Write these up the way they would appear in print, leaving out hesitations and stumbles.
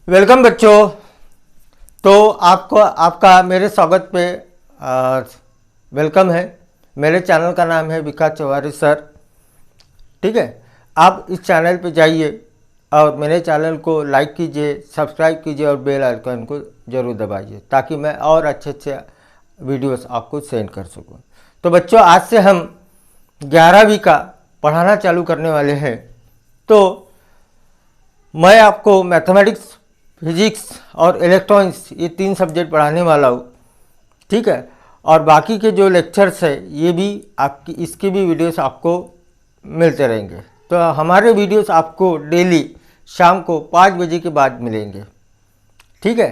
Welcome बच्चों। तो आपका मेरे स्वागत पे वेलकम है। मेरे चैनल का नाम है विकास चौहारी सर। ठीक है, आप इस चैनल पे जाइए और मेरे चैनल को लाइक कीजिए, सब्सक्राइब कीजिए और बेल आइकन को ज़रूर दबाइए ताकि मैं और अच्छे वीडियोस आपको सेंड कर सकूं। तो बच्चों, आज से हम 11वीं का पढ़ाना चालू करने वाले हैं। तो मैं आपको मैथमेटिक्स, फिजिक्स और इलेक्ट्रॉनिक्स ये 3 सब्जेक्ट पढ़ाने वाला हूँ। ठीक है, और बाकी के जो लेक्चर्स है ये भी इसकी भी वीडियोस आपको मिलते रहेंगे। तो हमारे वीडियोस आपको डेली शाम को 5 बजे के बाद मिलेंगे। ठीक है,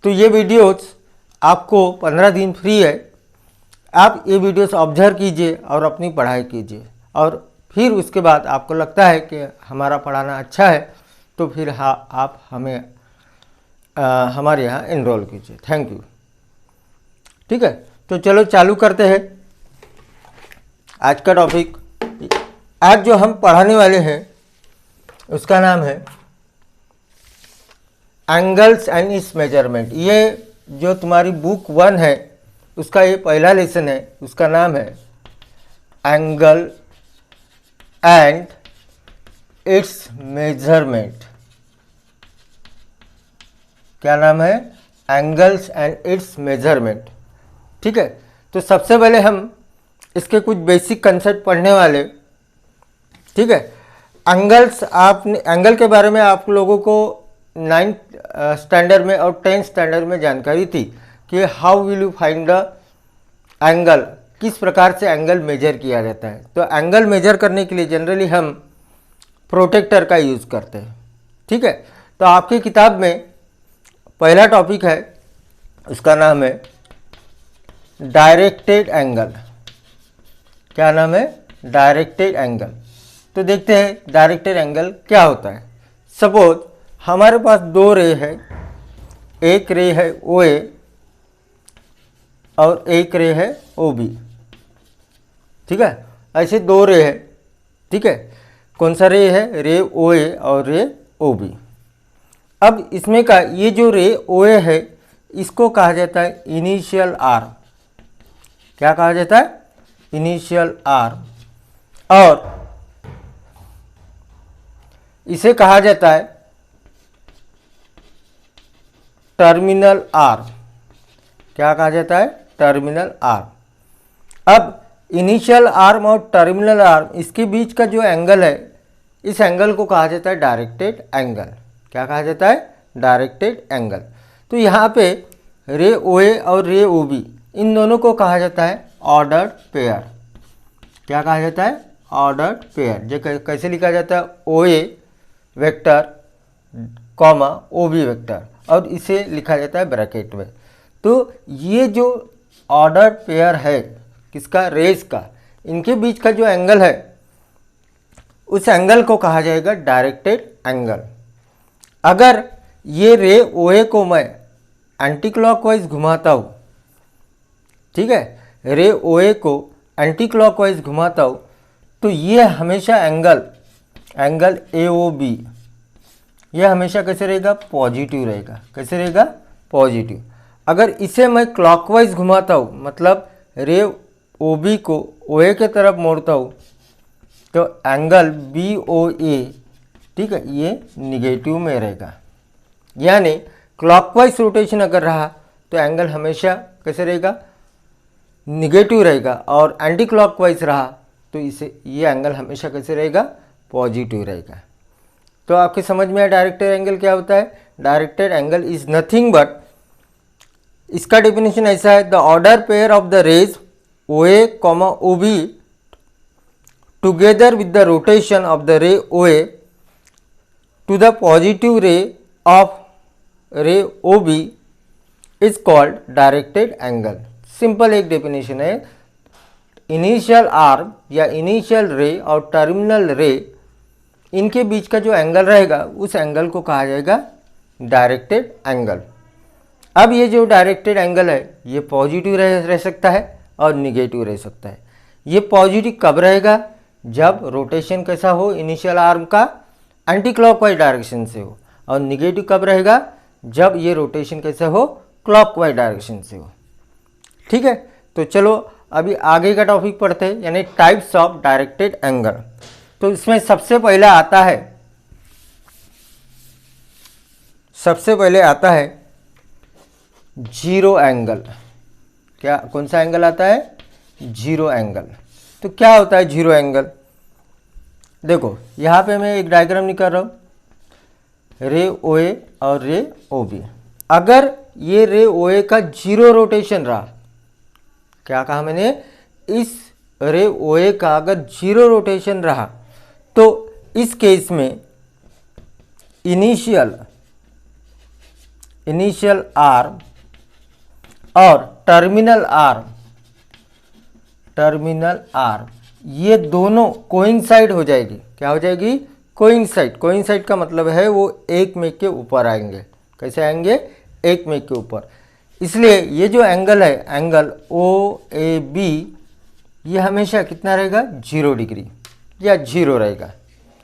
तो ये वीडियोस आपको 15 दिन फ्री है। आप ये वीडियोस ऑब्जर्व कीजिए और अपनी पढ़ाई कीजिए, और फिर उसके बाद आपको लगता है कि हमारा पढ़ाना अच्छा है तो फिर आप हमें हमारे यहाँ एनरोल कीजिए। Thank you. ठीक है, तो चलो चालू करते हैं आज का टॉपिक। आज जो हम पढ़ाने वाले हैं उसका नाम है एंगल्स एंड इट्स मेजरमेंट। ये जो तुम्हारी बुक 1 है उसका ये पहला लेसन है। उसका नाम है एंगल एंड इट्स मेजरमेंट। क्या नाम है? Angles and it's measurement. ठीक है, तो सबसे पहले हम इसके कुछ बेसिक कंसेप्ट पढ़ने वाले। ठीक है, एंगल्स, आपने एंगल के बारे में आप लोगों को 9th स्टैंडर्ड में और 10th स्टैंडर्ड में जानकारी थी कि how will you find the angle, किस प्रकार से एंगल मेजर किया जाता है। तो एंगल मेजर करने के लिए जनरली हम प्रोटेक्टर का यूज़ करते हैं। ठीक है, तो आपकी किताब में पहला टॉपिक है, उसका नाम है डायरेक्टेड एंगल। क्या नाम है? Directed angle. तो देखते हैं डायरेक्टेड एंगल क्या होता है। सपोज हमारे पास 2 रे है, एक रे है OA और एक रे है OB। ठीक है, ऐसे 2 रे है। ठीक है, कौन सा रे है? रे OA और रे OB। अब इसमें का ये जो रे OA है इसको कहा जाता है इनिशियल आर्म। क्या कहा जाता है? Initial arm. और इसे कहा जाता है टर्मिनल आर्म। क्या कहा जाता है? Terminal arm. अब इनिशियल आर्म और टर्मिनल आर्म, इसके बीच का जो एंगल है, इस एंगल को कहा जाता है डायरेक्टेड एंगल। क्या कहा जाता है? Directed angle. तो यहाँ पे रे OA और रे OB, इन दोनों को कहा जाता है ऑर्डर्ड पेयर। क्या कहा जाता है? Ordered pair. जो कैसे लिखा जाता है? OA vector comma OB vector, और इसे लिखा जाता है ब्रैकेट में। तो ये जो ऑर्डर्ड पेयर है किसका? रेस का। इनके बीच का जो एंगल है उस एंगल को कहा जाएगा डायरेक्टेड एंगल। अगर ये रे OA को मैं एंटी क्लॉकवाइज घुमाता हूँ, ठीक है, रे OA को एंटी क्लॉकवाइज घुमाता हूँ, तो ये हमेशा एंगल AOB, यह हमेशा कैसे रहेगा? पॉजिटिव रहेगा। कैसे रहेगा? पॉजिटिव। अगर इसे मैं क्लॉकवाइज घुमाता हूँ, मतलब रे OB को OA के तरफ मोड़ता हूँ, तो एंगल BOA, ठीक है, ये निगेटिव में रहेगा। यानी क्लॉकवाइज रोटेशन अगर रहा तो एंगल हमेशा कैसे रहेगा? निगेटिव रहेगा, और एंटी क्लॉकवाइज रहा तो ये एंगल हमेशा कैसे रहेगा? पॉजिटिव रहेगा। तो आपके समझ में आया डायरेक्टेड एंगल क्या होता है? Directed angle is nothing but, इसका डेफिनेशन ऐसा है, the order pair of the rays OA, OB together with the rotation of the ray OA to the positive ray of ray OB is called directed angle। Simple एक definition है, initial arm या initial ray और terminal रे, इनके बीच का जो angle रहेगा उस एंगल को कहा जाएगा डायरेक्टेड एंगल। अब ये जो डायरेक्टेड एंगल है ये पॉजिटिव रह सकता है और निगेटिव रह सकता है। ये पॉजिटिव कब रहेगा? जब रोटेशन कैसा हो इनिशियल आर्म का? एंटी क्लॉकवाइज डायरेक्शन से हो। और निगेटिव कब रहेगा, जब ये रोटेशन कैसे हो, क्लॉकवाइज डायरेक्शन से हो। ठीक है, तो चलो अभी आगे का टॉपिक पढ़ते हैं, यानी टाइप्स ऑफ डायरेक्टेड एंगल। तो इसमें सबसे पहले आता है जीरो एंगल। क्या, कौन सा एंगल आता है, जीरो एंगल। तो क्या होता है जीरो एंगल, देखो यहाँ पे मैं एक डायग्राम निकाल रहा हूँ, रे ओ ए और रे ओ बी। अगर ये रे ओ ए का जीरो रोटेशन रहा, क्या कहा मैंने, इस रे ओ ए का अगर जीरो रोटेशन रहा तो इस केस में इनिशियल आर्म और टर्मिनल आर्म ये दोनों कोइंसाइड हो जाएगी। क्या हो जाएगी, कोइंसाइड का मतलब है वो एक में के ऊपर आएंगे। कैसे आएंगे, एक में के ऊपर। इसलिए ये जो एंगल है, एंगल ओ ए बी, ये हमेशा कितना रहेगा, 0 डिग्री या 0 रहेगा।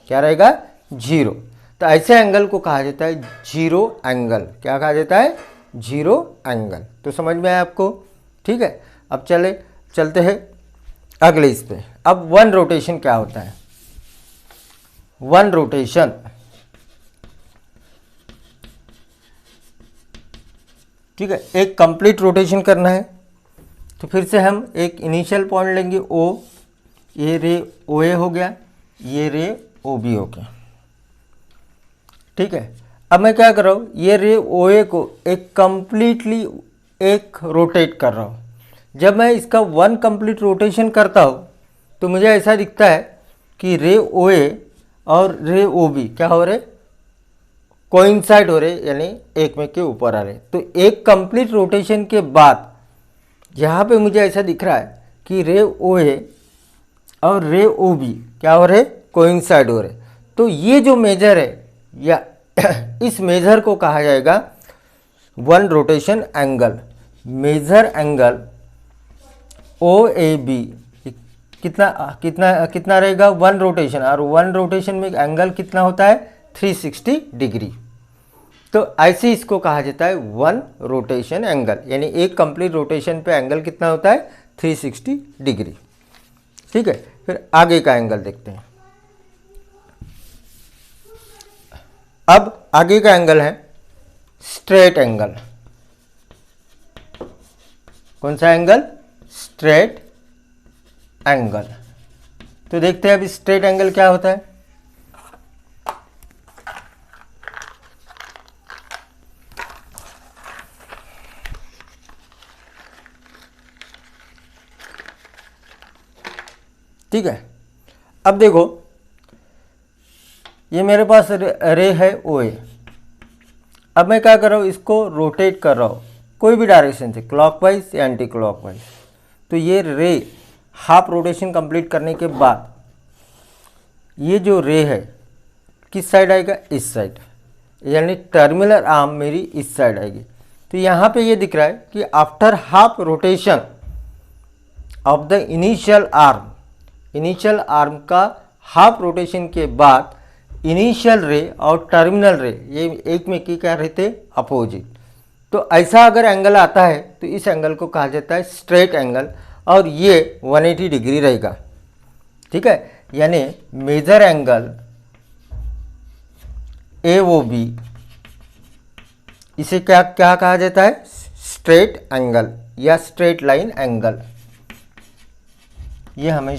क्या रहेगा, 0। तो ऐसे एंगल को कहा जाता है जीरो एंगल। क्या कहा जाता है, जीरो एंगल। तो समझ में आया आपको, ठीक है। अब चलते हैं अगले इस पे। अब वन रोटेशन क्या होता है, वन रोटेशन, ठीक है, एक कंप्लीट रोटेशन करना है। तो फिर से हम एक इनिशियल पॉइंट लेंगे ओ, ये रे ओ ए हो गया, ये रे ओ बी हो गया, ठीक है। अब मैं क्या कर रहा हूँ, ये रे ओ ए को एक कंप्लीटली एक रोटेट कर रहा हूँ। जब मैं इसका वन कंप्लीट रोटेशन करता हूँ तो मुझे ऐसा दिखता है कि रे ओ ए और रे ओ बी क्या हो रहे, कोइंसाइड हो रहे, यानी एक में के ऊपर आ रहे। तो एक कंप्लीट रोटेशन के बाद यहाँ पे मुझे ऐसा दिख रहा है कि रे ओ ए और रे ओ बी क्या हो रहे, कोइंसाइड हो रहे। तो ये जो मेजर है, या इस मेजर को कहा जाएगा one rotation angle. Measure angle O A B कितना रहेगा, वन रोटेशन। और वन रोटेशन में एंगल कितना होता है, 360 डिग्री। तो ऐसे इसको कहा जाता है वन रोटेशन एंगल, यानी एक कंप्लीट रोटेशन पे एंगल कितना होता है, 360 डिग्री। ठीक है, फिर आगे का एंगल देखते हैं। अब आगे का एंगल है स्ट्रेट एंगल। कौन सा एंगल, स्ट्रेट एंगल। तो देखते हैं अब स्ट्रेट एंगल क्या होता है। ठीक है, अब देखो ये मेरे पास रे है ओ ए। अब मैं क्या कर रहा हूँ, इसको रोटेट कर रहा हूँ कोई भी डायरेक्शन से, क्लॉकवाइज या एंटी क्लॉकवाइज। तो ये रे हाफ रोटेशन कंप्लीट करने के बाद ये जो रे है किस साइड आएगा, इस साइड, यानी टर्मिनल आर्म मेरी इस साइड आएगी। तो यहाँ पे ये दिख रहा है कि after half rotation of the initial arm का हाफ रोटेशन के बाद इनिशियल रे और टर्मिनल रे ये एक में की क्या रहते, अपोजिट। तो ऐसा अगर एंगल आता है तो इस एंगल को कहा जाता है स्ट्रेट एंगल, और ये 180 डिग्री रहेगा। ठीक है, यानी measure angle A O B, इसे क्या कहा जाता है, स्ट्रेट एंगल या स्ट्रेट लाइन एंगल। ये हमें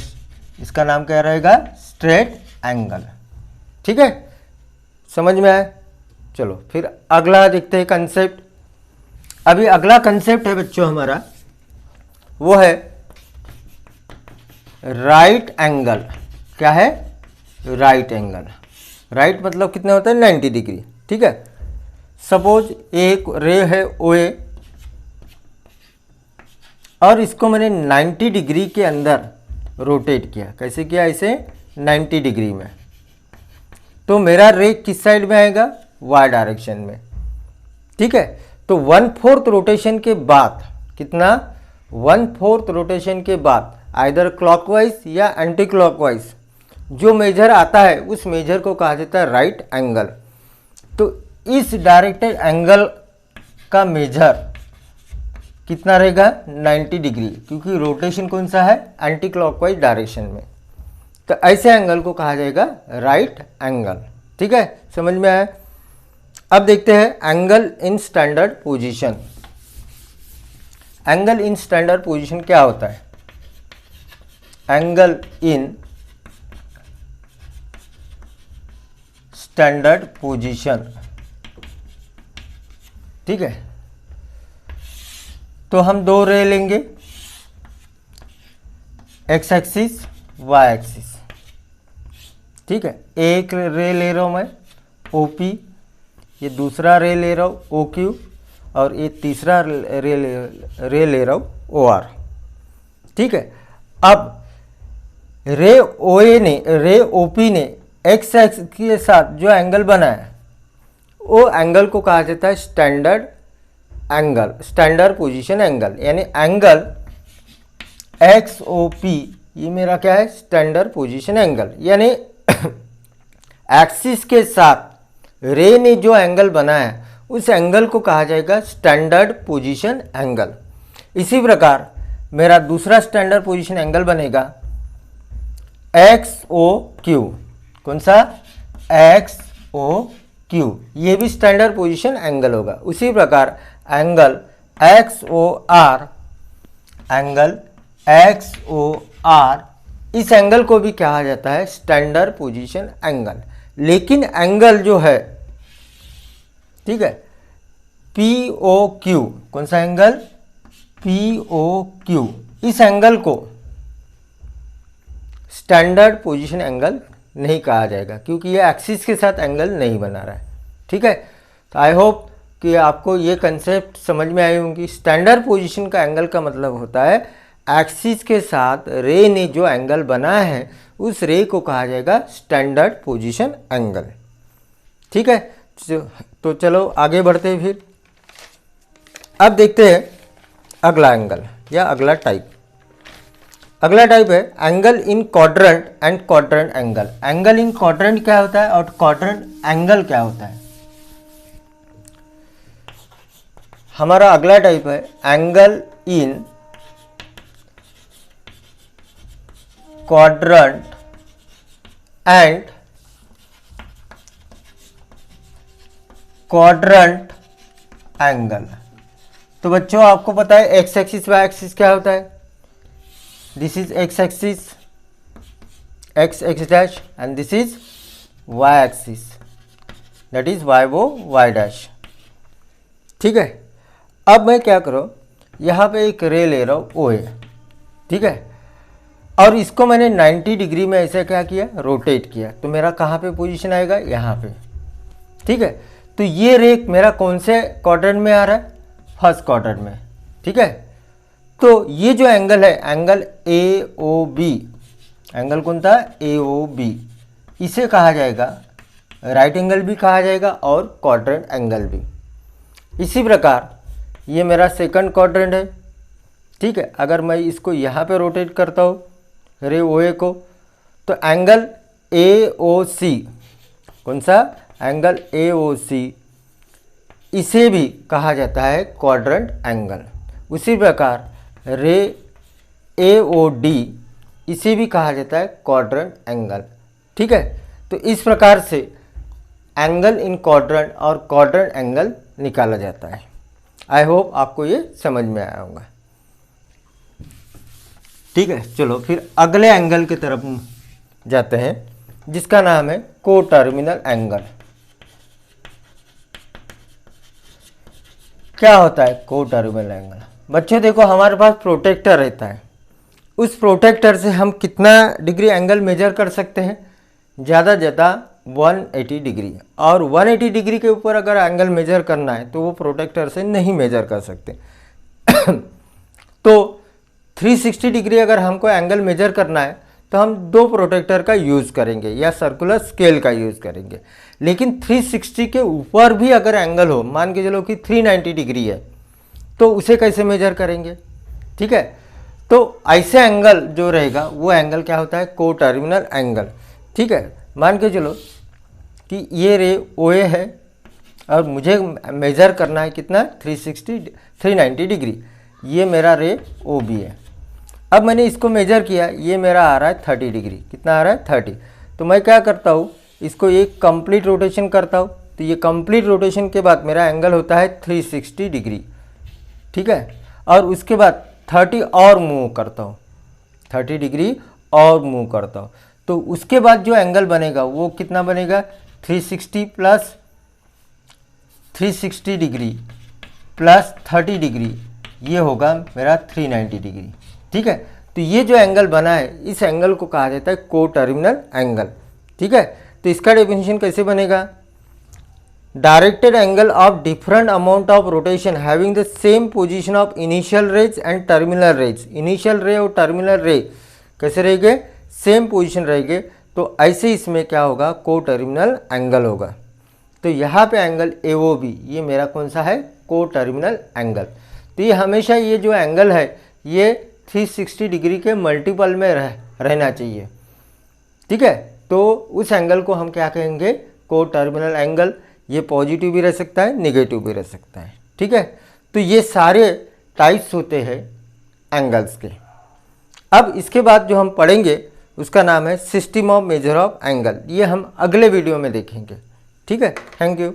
इसका नाम क्या रहेगा, स्ट्रेट एंगल। ठीक है, समझ में आया। चलो फिर अगला देखते हैं कंसेप्ट। अभी अगला कंसेप्ट है बच्चों हमारा, वो है राइट एंगल। क्या है, राइट एंगल। राइट मतलब कितना होता है, 90 डिग्री। ठीक है, सपोज एक रे है ओ ए और इसको मैंने 90 डिग्री के अंदर रोटेट किया। कैसे किया, इसे 90 डिग्री में। तो मेरा रे किस साइड में आएगा, वाई डायरेक्शन में। ठीक है, तो 1/4 रोटेशन के बाद कितना, 1/4 रोटेशन के बाद आइदर क्लॉकवाइज या एंटी क्लॉकवाइज जो मेजर आता है उस मेजर को कहा जाता है राइट एंगल। तो इस डायरेक्टेड एंगल का मेजर कितना रहेगा 90 डिग्री, क्योंकि रोटेशन कौन सा है एंटी क्लॉकवाइज डायरेक्शन में। तो ऐसे एंगल को कहा जाएगा राइट एंगल। ठीक है, समझ में आया। अब देखते हैं angle in standard position. Angle in standard position क्या होता है? एंगल इन स्टैंडर्ड पोजीशन, ठीक है, तो हम दो रे लेंगे, एक्स एक्सिस वाई एक्सिस। ठीक है, एक रे ले रहा हूं मैं OP, ये दूसरा रे ले रहा हूं OQ, और ये तीसरा रे ले रहा हूं OR। ठीक है, अब रे OP ने एक्स एक्सिस के साथ जो एंगल बनाया वो एंगल को कहा जाता है standard angle, standard position angle. यानी एंगल XOP ये मेरा क्या है स्टैंडर्ड पोजीशन एंगल। यानी एक्सिस के साथ रे ने जो एंगल बनाया उस एंगल को कहा जाएगा स्टैंडर्ड पोजीशन एंगल। इसी प्रकार मेरा दूसरा स्टैंडर्ड पोजीशन एंगल बनेगा XOQ। कौन सा? XOQ, ये भी स्टैंडर्ड पोजीशन एंगल होगा। उसी प्रकार एंगल XOR, इस एंगल को भी कहा जाता है स्टैंडर्ड पोजीशन एंगल। लेकिन एंगल जो है, ठीक है, POQ, कौन सा एंगल? POQ, इस एंगल को स्टैंडर्ड पोजीशन एंगल नहीं कहा जाएगा, क्योंकि ये एक्सिस के साथ एंगल नहीं बना रहा है। ठीक है, तो आई होप कि आपको ये कंसेप्ट समझ में आई होंगी। स्टैंडर्ड पोजीशन का एंगल का मतलब होता है एक्सिस के साथ रे ने जो एंगल बनाया है उस रे को कहा जाएगा स्टैंडर्ड पोजीशन एंगल। ठीक है, तो चलो आगे बढ़ते हैं। फिर अब देखते हैं अगला एंगल या अगला टाइप। अगला टाइप है angle in quadrant and quadrant angle. Angle in quadrant क्या होता है और क्वाड्रेंट एंगल क्या होता है? हमारा अगला टाइप है angle in quadrant and quadrant angle. तो बच्चों आपको पता है एक्स एक्सिस वाई एक्सिस क्या होता है? This is x axis, x dash, and this is y axis, that is y dash। ठीक है, अब मैं क्या करूँ, यहाँ पे एक रे ले रहा हूँ OA, ठीक है, और इसको मैंने 90 डिग्री में ऐसे क्या किया, रोटेट किया, तो मेरा कहाँ पे पोजीशन आएगा? यहाँ पे। ठीक है, तो ये रे मेरा कौन से क्वाड्रेंट में आ रहा है? फर्स्ट क्वाड्रेंट में। ठीक है, तो ये जो एंगल है एंगल AOB, एंगल कौन था? AOB, इसे कहा जाएगा राइट एंगल भी कहा जाएगा और क्वाड्रेंट एंगल भी। इसी प्रकार ये मेरा सेकंड क्वाड्रेंट है। ठीक है, अगर मैं इसको यहाँ पे रोटेट करता हूँ रे OA को, तो एंगल AOC, कौन सा? एंगल AOC, इसे भी कहा जाता है क्वाड्रेंट एंगल। उसी प्रकार रे AOD, इसे भी कहा जाता है क्वाड्रेंट एंगल। ठीक है, तो इस प्रकार से एंगल इन क्वाड्रेंट और क्वाड्रेंट एंगल निकाला जाता है। आई होप आपको ये समझ में आया होगा। ठीक है, चलो फिर अगले एंगल की तरफ जाते हैं जिसका नाम है को टर्मिनल एंगल। क्या होता है को टर्मिनल एंगल? बच्चों देखो, हमारे पास प्रोटेक्टर रहता है, उस प्रोटेक्टर से हम कितना डिग्री एंगल मेजर कर सकते हैं? ज़्यादा ज़्यादा 180 डिग्री, और 180 डिग्री के ऊपर अगर एंगल मेजर करना है तो वो प्रोटेक्टर से नहीं मेजर कर सकते। तो 360 डिग्री अगर हमको एंगल मेजर करना है तो हम दो प्रोटेक्टर का यूज़ करेंगे या सर्कुलर स्केल का यूज़ करेंगे। लेकिन 360 के ऊपर भी अगर एंगल हो, मान के चलो कि 390 डिग्री है, तो उसे कैसे मेजर करेंगे? ठीक है, तो ऐसे एंगल जो रहेगा वो एंगल क्या होता है? को टर्मिनल एंगल। ठीक है, मान के चलो कि ये रे OA है और मुझे मेज़र करना है कितना, 390 डिग्री। ये मेरा रे ओ बी है। अब मैंने इसको मेज़र किया, ये मेरा आ रहा है 30 डिग्री। कितना आ रहा है, 30। तो मैं क्या करता हूँ, इसको एक कंप्लीट रोटेशन करता हूँ। तो ये कंप्लीट रोटेशन के बाद मेरा एंगल होता है 360 डिग्री, ठीक है। और उसके बाद 30 और मूव करता हूँ, 30 डिग्री और मूव करता हूँ। तो उसके बाद जो एंगल बनेगा वो कितना बनेगा, 360 डिग्री प्लस 30 डिग्री, ये होगा मेरा 390 डिग्री, ठीक है। तो ये जो एंगल बना है, इस एंगल को कहा जाता है को टर्मिनल एंगल, ठीक है। तो इसका डेफिनेशन कैसे बनेगा, directed angle of different amount of rotation having the same position of initial rays and terminal rays. Initial ray और टर्मिनल रे कैसे रहेंगे, सेम पोजीशन रहेंगे। तो ऐसे इसमें क्या होगा, को टर्मिनल एंगल होगा। तो यहाँ पे एंगल AOB, ये मेरा कौन सा है, को टर्मिनल एंगल। तो ये हमेशा ये जो एंगल है ये 360 डिग्री के मल्टीपल में रहना चाहिए, ठीक है। तो उस एंगल को हम क्या कहेंगे, को टर्मिनल एंगल। ये पॉजिटिव भी रह सकता है, नेगेटिव भी रह सकता है, ठीक है। तो ये सारे टाइप्स होते हैं एंगल्स के। अब इसके बाद जो हम पढ़ेंगे उसका नाम है system of measure of angle. ये हम अगले वीडियो में देखेंगे, ठीक है। Thank you.